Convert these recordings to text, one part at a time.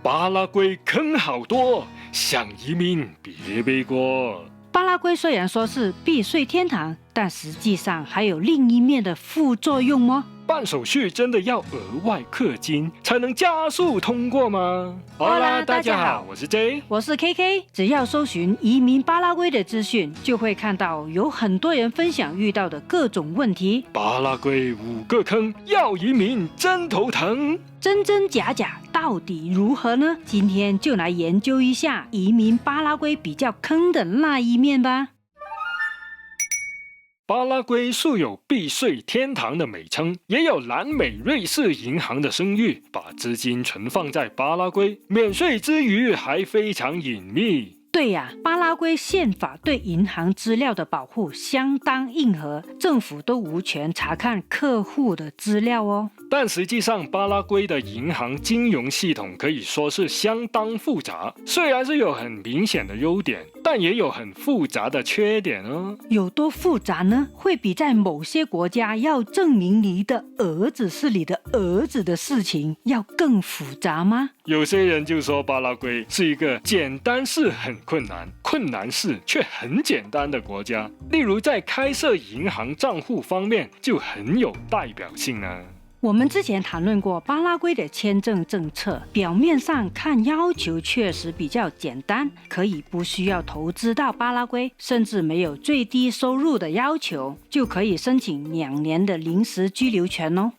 巴拉圭坑好多，想移民别背锅。巴拉圭虽然说是避税天堂，但实际上还有另一面的副作用吗？办手续真的要额外氪金才能加速通过吗？好啦，大家好，我是 J， 我是 KK。只要搜寻移民巴拉圭的资讯，就会看到有很多人分享遇到的各种问题。巴拉圭5个坑，要移民真头疼。真真假假到底如何呢？今天就来研究一下移民巴拉圭比较坑的那一面吧。巴拉圭素有避税天堂的美称，也有南美瑞士银行的声誉。把资金存放在巴拉圭，免税之余还非常隐秘。对呀，巴拉圭宪法对银行资料的保护相当硬核，政府都无权查看客户的资料哦。但实际上，巴拉圭的银行金融系统可以说是相当复杂，虽然是有很明显的优点，但也有很复杂的缺点哦。有多复杂呢？会比在某些国家要证明你的儿子是你的儿子的事情要更复杂吗？有些人就说巴拉圭是一个简单事很困难，困难事却很简单的国家，例如在开设银行账户方面就很有代表性呢。我们之前谈论过巴拉圭的签证政策，表面上看要求确实比较简单，可以不需要投资到巴拉圭，甚至没有最低收入的要求，就可以申请2年的临时居留权哦。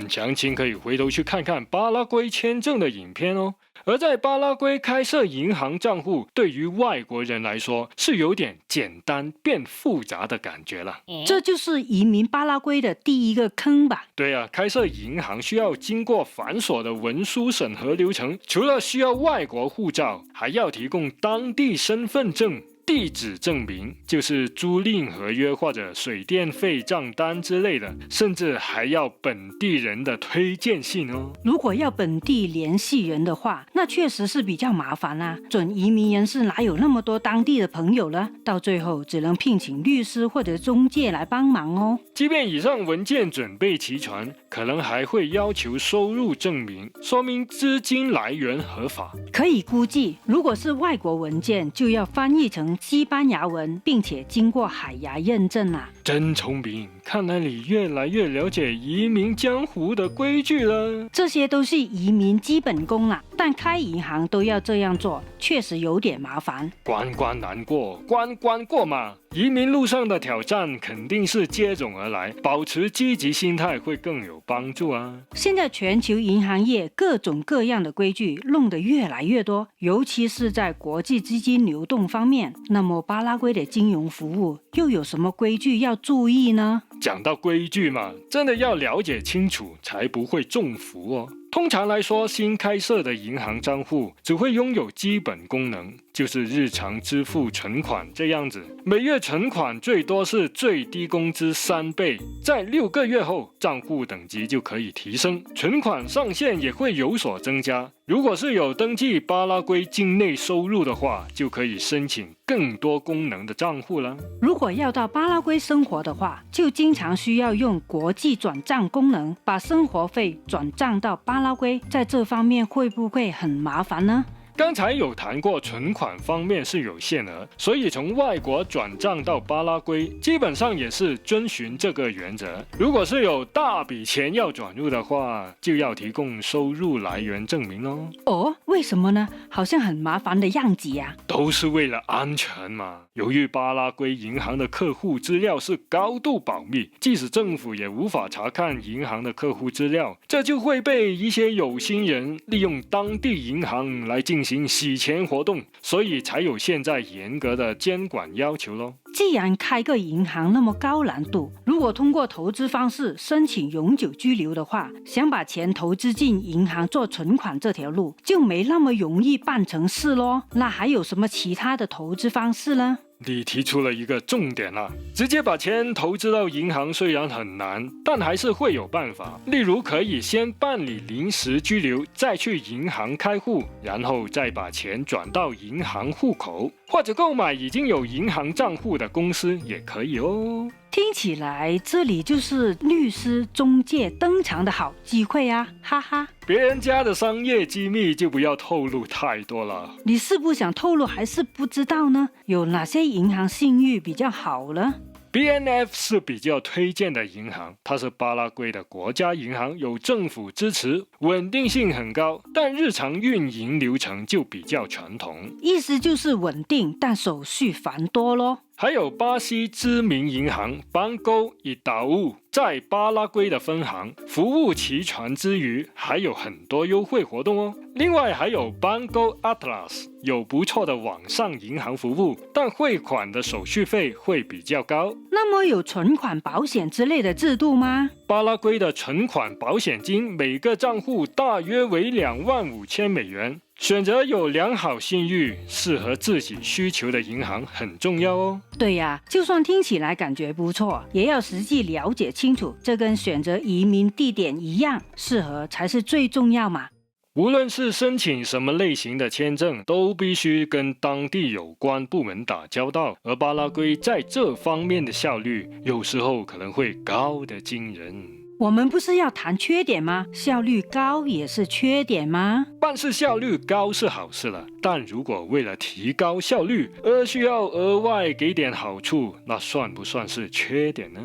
详情可以回头去看看巴拉圭签证的影片哦。而在巴拉圭开设银行账户，对于外国人来说是有点简单变复杂的感觉了。这就是移民巴拉圭的第一个坑吧？对啊，开设银行需要经过繁琐的文书审核流程，除了需要外国护照，还要提供当地身份证。地址证明就是租赁合约或者水电费账单之类的，甚至还要本地人的推荐信哦。如果要本地联系人的话，那确实是比较麻烦啊。准移民人士哪有那么多当地的朋友呢？到最后只能聘请律师或者中介来帮忙哦。即便以上文件准备齐全，可能还会要求收入证明，说明资金来源合法。可以估计，如果是外国文件，就要翻译成西班牙文，并且经过海牙认证啊。真聪明，看来你越来越了解移民江湖的规矩了。这些都是移民基本功啦，但开银行都要这样做，确实有点麻烦。关关难过，关关过嘛。移民路上的挑战肯定是接踵而来，保持积极心态会更有帮助啊。现在全球银行业各种各样的规矩弄得越来越多，尤其是在国际资金流动方面。那么巴拉圭的金融服务又有什么规矩要注意呢？讲到规矩嘛，真的要了解清楚，才不会中伏哦。通常来说，新开设的银行账户只会拥有基本功能，就是日常支付存款这样子。每月存款最多是最低工资3倍，在6个月后，账户等级就可以提升，存款上限也会有所增加。如果是有登记巴拉圭境内收入的话，就可以申请更多功能的账户了。如果要到巴拉圭生活的话，就经常需要用国际转账功能，把生活费转账到巴拉圭，在这方面会不会很麻烦呢？刚才有谈过，存款方面是有限额，所以从外国转账到巴拉圭，基本上也是遵循这个原则。如果是有大笔钱要转入的话，就要提供收入来源证明哦。哦，为什么呢？好像很麻烦的样子呀。都是为了安全嘛。由于巴拉圭银行的客户资料是高度保密，即使政府也无法查看银行的客户资料，这就会被一些有心人利用当地银行来进行洗钱活动，所以才有现在严格的监管要求咯。既然开个银行那么高难度，如果通过投资方式申请永久居留的话，想把钱投资进银行做存款这条路就没那么容易办成事咯。那还有什么其他的投资方式呢？你提出了一个重点啦，直接把钱投资到银行虽然很难，但还是会有办法。例如可以先办理临时居留，再去银行开户，然后再把钱转到银行户口，或者购买已经有银行账户的公司也可以哦。听起来这里就是律师中介登场的好机会啊，哈哈。别人家的商业机密就不要透露太多了。你是不想透露还是不知道呢？有哪些银行信誉比较好呢？ BNF 是比较推荐的银行，它是巴拉圭的国家银行，有政府支持，稳定性很高，但日常运营流程就比较传统。意思就是稳定，但手续繁多咯。还有巴西知名银行 Banco Itaú 在巴拉圭的分行，服务齐全之余，还有很多优惠活动哦。另外还有 Banco Atlas 有不错的网上银行服务，但汇款的手续费会比较高。那么有存款保险之类的制度吗？巴拉圭的存款保险金每个账户大约为$25,000。选择有良好信誉、适合自己需求的银行很重要哦。对呀，就算听起来感觉不错，也要实际了解清楚，这跟选择移民地点一样，适合才是最重要嘛。无论是申请什么类型的签证，都必须跟当地有关部门打交道，而巴拉圭在这方面的效率，有时候可能会高得惊人。我们不是要谈缺点吗？效率高也是缺点吗？办事效率高是好事了，但如果为了提高效率而需要额外给点好处，那算不算是缺点呢？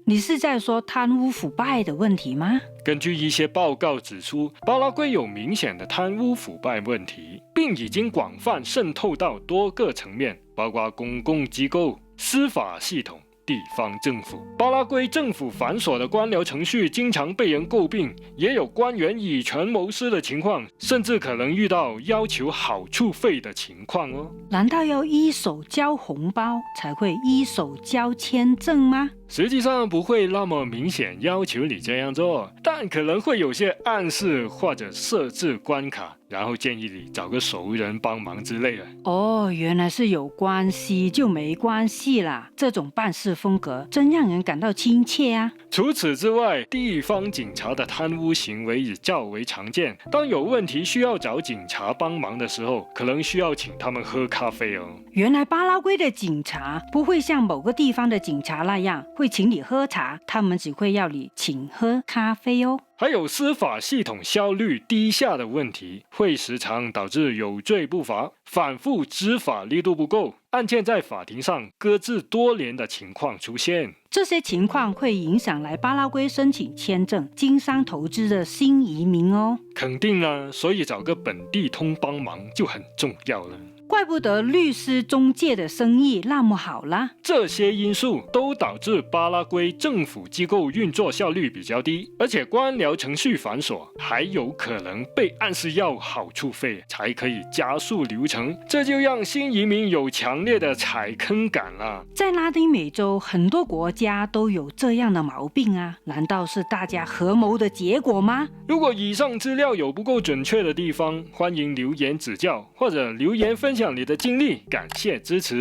你是在说贪污腐败的问题吗？根据一些报告指出，巴拉圭有明显的贪污腐败问题，并已经广泛渗透到多个层面，包括公共机构、司法系统、地方政府。巴拉圭政府繁琐的官僚程序经常被人诟病，也有官员以权谋私的情况，甚至可能遇到要求好处费的情况哦。难道要一手交红包才会一手交签证吗？实际上不会那么明显要求你这样做，但可能会有些暗示或者设置关卡，然后建议你找个熟人帮忙之类的。哦，原来是有关系就没关系啦，这种办事风格真让人感到亲切啊。除此之外，地方警察的贪污行为也较为常见。当有问题需要找警察帮忙的时候，可能需要请他们喝咖啡哦。原来巴拉圭的警察不会像某个地方的警察那样会请你喝茶，他们只会要你请喝咖啡哦。还有司法系统效率低下的问题，会时常导致有罪不罚，反复执法力度不够，案件在法庭上搁置多年的情况出现。这些情况会影响来巴拉圭申请签证、经商投资的新移民哦。肯定啊，所以找个本地通帮忙就很重要了。怪不得律师中介的生意那么好啦。这些因素都导致巴拉圭政府机构运作效率比较低，而且官僚程序繁琐，还有可能被暗示要好处费才可以加速流程，这就让新移民有强烈的踩坑感了。在拉丁美洲，很多国家都有这样的毛病啊，难道是大家合谋的结果吗？如果以上资料有不够准确的地方，欢迎留言指教或者留言分享你的经历，感谢支持。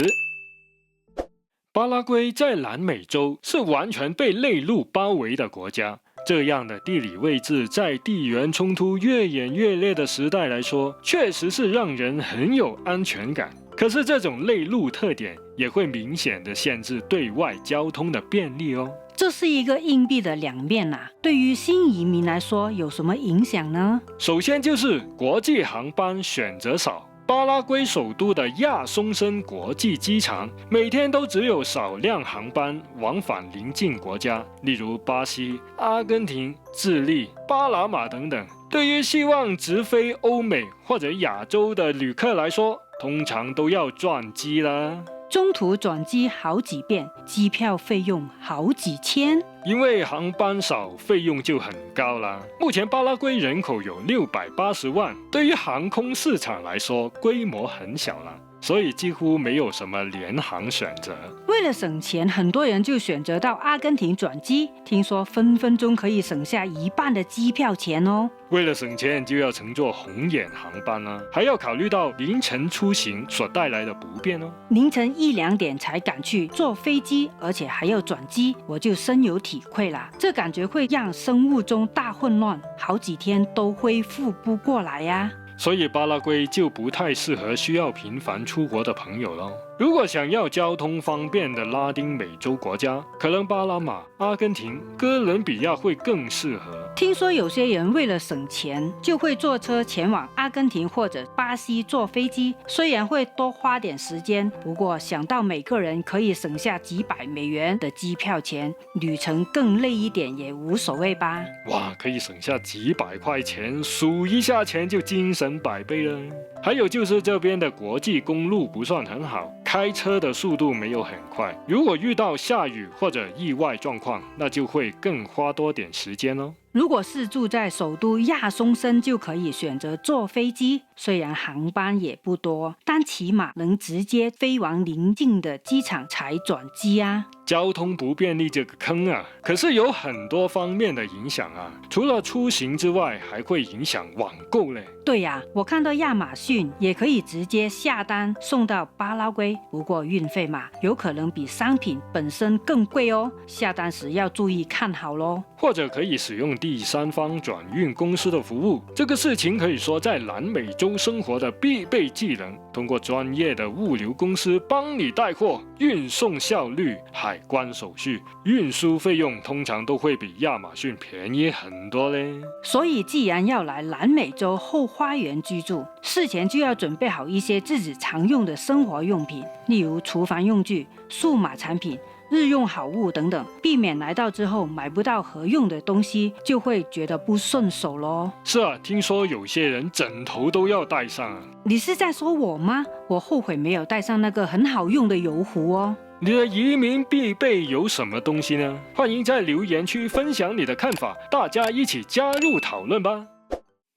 巴拉圭在南美洲是完全被内陆包围的国家，这样的地理位置，在地缘冲突越演越烈的时代来说，确实是让人很有安全感。可是这种内陆特点也会明显的限制对外交通的便利哦。这是一个硬币的两面啊，对于新移民来说有什么影响呢？首先就是国际航班选择少。巴拉圭首都的亚松森国际机场每天都只有少量航班往返邻近国家，例如巴西、阿根廷、智利、巴拿马等等。对于希望直飞欧美或者亚洲的旅客来说，通常都要转机啦。中途转机好几遍，机票费用好几千。因为航班少，费用就很高啦。目前巴拉圭人口有680万，对于航空市场来说，规模很小啦，所以几乎没有什么联航选择。为了省钱，很多人就选择到阿根廷转机，听说分分钟可以省下一半的机票钱哦。为了省钱，就要乘坐红眼航班啦，还要考虑到凌晨出行所带来的不便哦。凌晨1、2点才赶去坐飞机，而且还要转机，我就深有体会啦。这感觉会让生物钟大混乱，好几天都恢复不过来呀。所以巴拉圭就不太适合需要频繁出国的朋友咯。如果想要交通方便的拉丁美洲国家，可能巴拿马、阿根廷、哥伦比亚会更适合。听说有些人为了省钱，就会坐车前往阿根廷或者巴西坐飞机，虽然会多花点时间，不过想到每个人可以省下几百美元的机票钱，旅程更累一点也无所谓吧。哇，可以省下几百块钱，数一下钱就精神百倍了。还有就是这边的国际公路不算很好，开车的速度没有很快，如果遇到下雨或者意外状况，那就会更花多点时间哦。如果是住在首都亚松森，就可以选择坐飞机，虽然航班也不多，但起码能直接飞往邻近的机场才转机啊。交通不便利这个坑啊，可是有很多方面的影响啊，除了出行之外，还会影响网购嘞。对呀，我看到亚马逊也可以直接下单送到巴拉圭，不过运费嘛，有可能比商品本身更贵哦，下单时要注意看好咯。或者可以使用第三方转运公司的服务，这个事情可以说在南美洲生活的必备技能。通过专业的物流公司帮你带货，运送效率、海关手续、运输费用通常都会比亚马逊便宜很多嘞。所以既然要来南美洲后花园居住，事前就要准备好一些自己常用的生活用品，例如厨房用具、数码产品、日用好物等等，避免来到之后买不到合用的东西，就会觉得不顺手咯。是啊，听说有些人枕头都要带上啊。你是在说我吗？我后悔没有带上那个很好用的油壶哦。你的移民必备有什么东西呢？欢迎在留言区分享你的看法，大家一起加入讨论吧。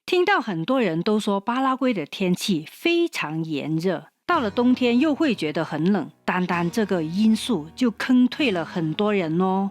听到很多人都说巴拉圭的天气非常炎热，到了冬天又会觉得很冷，单单这个因素就坑退了很多人哦。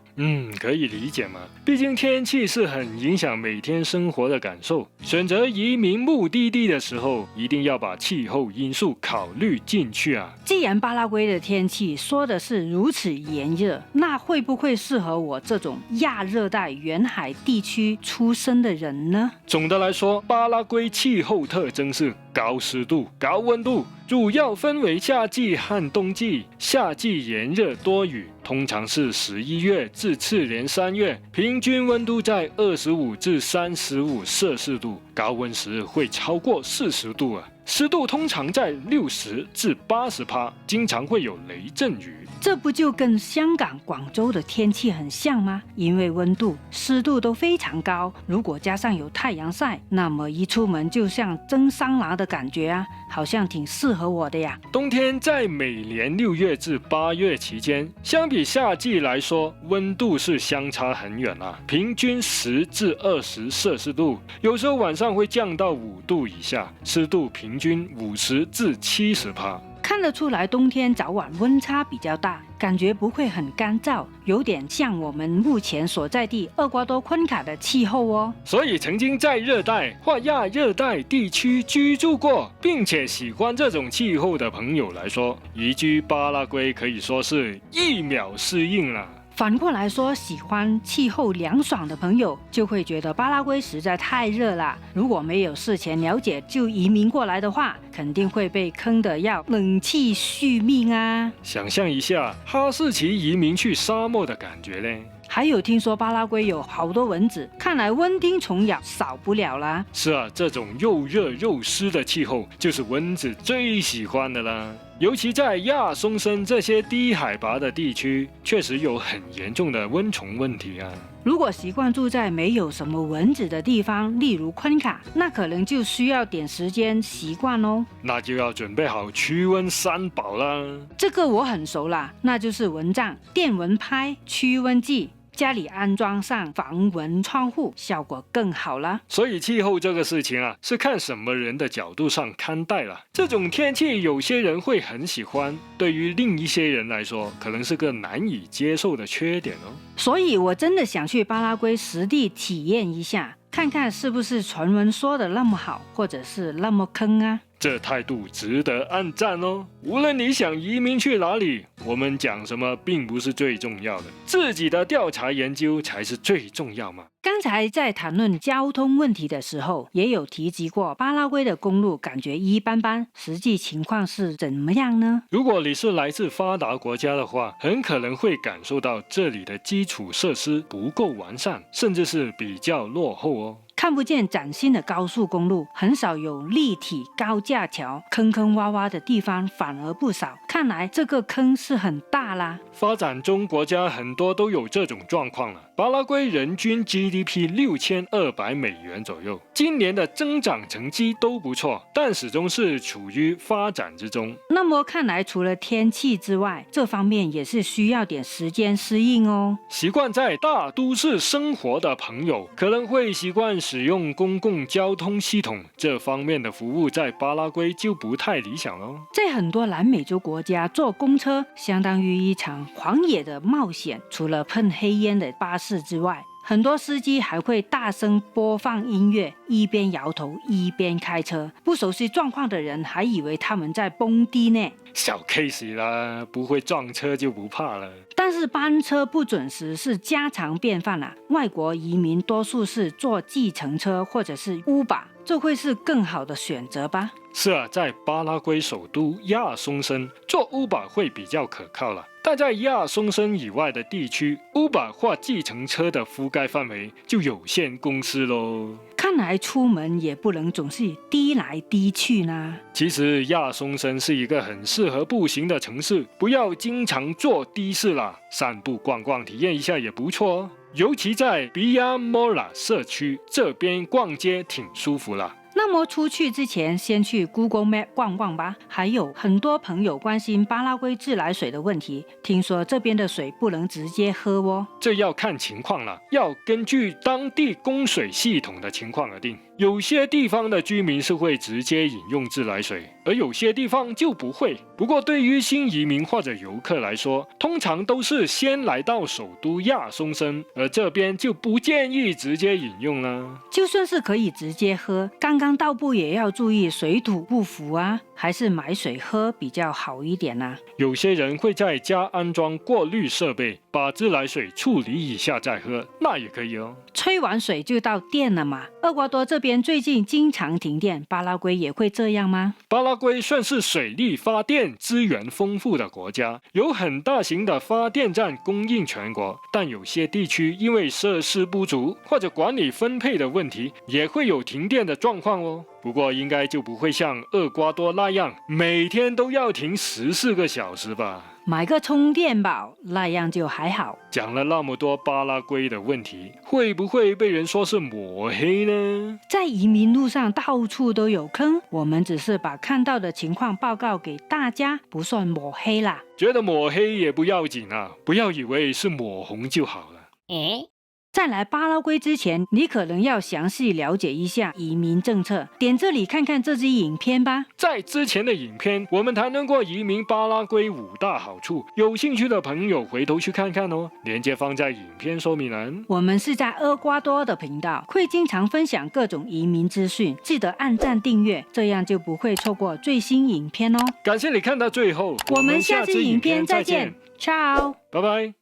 可以理解嘛，毕竟天气是很影响每天生活的感受。选择移民目的地的时候，一定要把气候因素考虑进去啊。既然巴拉圭的天气说的是如此炎热，那会不会适合我这种亚热带沿海地区出生的人呢？总的来说，巴拉圭气候特征是高湿度、高温度，主要分为夏季和冬季。夏季炎热多雨，通常是11月至次年3月，平均温度在25至35摄氏度，高温时会超过40度啊。湿度通常在60至80%，经常会有雷阵雨。这不就跟香港、广州的天气很像吗？因为温度、湿度都非常高，如果加上有太阳晒，那么一出门就像蒸桑拿的感觉啊，好像挺适合我的呀。冬天在每年6月至8月期间，相比夏季来说，温度是相差很远啊，平均10至20摄氏度，有时候晚上会降到5度以下，湿度平均50至70%。看得出来，冬天早晚温差比较大，感觉不会很干燥，有点像我们目前所在地厄瓜多昆卡的气候哦。所以曾经在热带或亚热带地区居住过，并且喜欢这种气候的朋友来说，移居巴拉圭可以说是1秒适应了。反过来说，喜欢气候凉爽的朋友就会觉得巴拉圭实在太热了。如果没有事前了解就移民过来的话，肯定会被坑得要冷气续命啊！想象一下哈士奇移民去沙漠的感觉嘞。还有听说巴拉圭有好多蚊子，看来蚊叮虫咬少不了啦。是啊，这种又热又湿的气候就是蚊子最喜欢的啦。尤其在亚松森这些低海拔的地区，确实有很严重的蚊虫问题啊。如果习惯住在没有什么蚊子的地方，例如昆卡，那可能就需要点时间习惯哦。那就要准备好驱蚊3宝啦。这个我很熟啦，那就是蚊帐、电蚊拍、驱蚊剂。家里安装上防蚊窗户，效果更好了。所以气候这个事情啊，是看什么人的角度上看待了。这种天气，有些人会很喜欢，对于另一些人来说，可能是个难以接受的缺点哦。所以我真的想去巴拉圭实地体验一下，看看是不是传闻说的那么好，或者是那么坑啊。这态度值得按赞哦。无论你想移民去哪里，我们讲什么并不是最重要的，自己的调查研究才是最重要嘛。刚才在谈论交通问题的时候，也有提及过巴拉圭的公路感觉一般般，实际情况是怎么样呢？如果你是来自发达国家的话，很可能会感受到这里的基础设施不够完善，甚至是比较落后哦。看不见崭新的高速公路，很少有立体高架桥，坑坑洼洼的地方反而不少。看来这个坑是很大啦。发展中国家很多都有这种状况了。巴拉圭人均 GDP 6200美元左右，今年的增长成绩都不错，但始终是处于发展之中。那么看来除了天气之外，这方面也是需要点时间适应哦。习惯在大都市生活的朋友，可能会习惯使用公共交通系统，这方面的服务在巴拉圭就不太理想了。在很多南美洲国家，坐公车相当于一场狂野的冒险，除了喷黑烟的巴士之外，很多司机还会大声播放音乐，一边摇头一边开车。不熟悉状况的人还以为他们在蹦迪呢。小 case 啦，不会撞车就不怕了。但是班车不准时是家常便饭啦。外国移民多数是坐计程车或者是 Uber， 这会是更好的选择吧？是啊，在巴拉圭首都亚松森，坐 Uber 会比较可靠了。但在亚松森以外的地区 ，Uber 或计程车的覆盖范围就有限公司咯。看来出门也不能总是滴来滴去呢。其实亚松森是一个很适合步行的城市，不要经常坐的士啦，散步逛逛体验一下也不错哦。尤其在比亚莫拉社区这边逛街挺舒服啦。那么出去之前，先去 Google Map 逛逛吧。还有很多朋友关心巴拉圭自来水的问题，听说这边的水不能直接喝哦。这要看情况了，要根据当地供水系统的情况而定。有些地方的居民是会直接饮用自来水，而有些地方就不会。不过对于新移民或者游客来说，通常都是先来到首都亚松森，而这边就不建议直接饮用啦。就算是可以直接喝，刚刚到步也要注意水土不服啊，还是买水喝比较好一点啊。有些人会在家安装过滤设备，把自来水处理一下再喝，那也可以哦。吹完水就到电了嘛。厄瓜多这边最近经常停电，巴拉圭也会这样吗？巴拉圭算是水力发电资源丰富的国家，有很大型的发电站供应全国，但有些地区因为设施不足或者管理分配的问题，也会有停电的状况哦。不过应该就不会像厄瓜多那样每天都要停14个小时吧。买个充电宝那样就还好。讲了那么多巴拉圭的问题，会不会被人说是抹黑呢？在移民路上到处都有坑，我们只是把看到的情况报告给大家，不算抹黑啦。觉得抹黑也不要紧啊，不要以为是抹红就好了。在来巴拉圭之前，你可能要详细了解一下移民政策。点这里看看这支影片吧。在之前的影片，我们谈论过移民巴拉圭5大好处，有兴趣的朋友回头去看看哦，链接放在影片说明栏。我们是在厄瓜多的频道，会经常分享各种移民资讯，记得按赞订阅，这样就不会错过最新影片哦。感谢你看到最后，我们下次影片再见，Ciao，拜拜。